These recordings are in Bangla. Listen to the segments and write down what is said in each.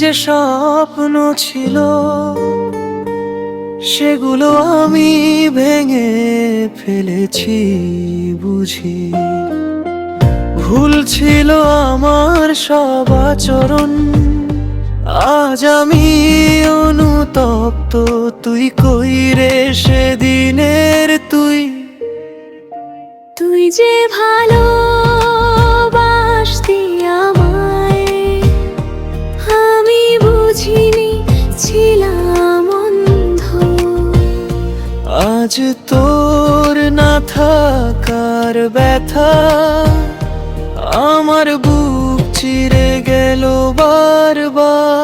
যে স্বপ্ন ছিল সেগুলো আমি ভেঙে ফেলেছি বুঝি। ভুল ছিল আমার সব আচরণ, আজ আমি অনুতপ্ত। তুই কই রে সেদিনের তুই? তুই যে ভালোবাসতি আমায়, আমি বুঝিনি, ছিলাম অন্ধ। আজ তোর না থাকার ব্যথা আমার বুক চিরে গেল বারবার।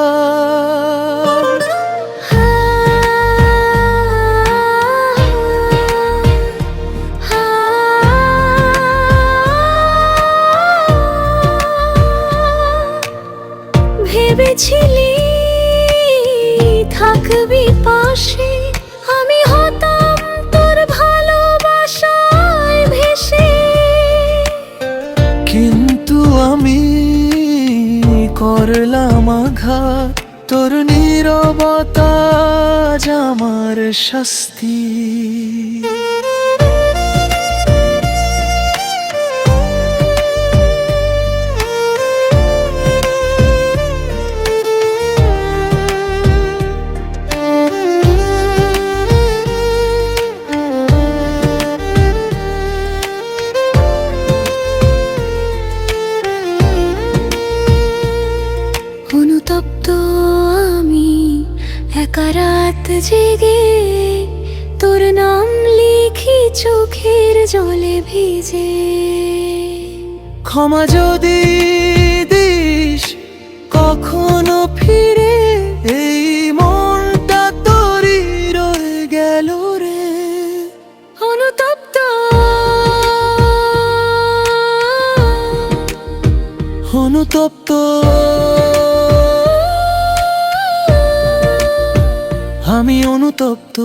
ভেবেছিলি থাকবি পাশে, আমি হতাম তোর ভালোবাসায় ভেসে। কিন্তু আমি করলাম আঘাত, তোর নীরবতা আজ আমার শাস্তি। অনুতপ্ত আমি একা রাত জেগে, তোর নাম লিখি চোখের জলে ভিজে। ক্ষমা যদি দিস কখনো ফিরে, এই মনটা তোরই রয়ে গেল রে। অনুতপ্ত অনুতপ্ত আমি অনুতপ্ত।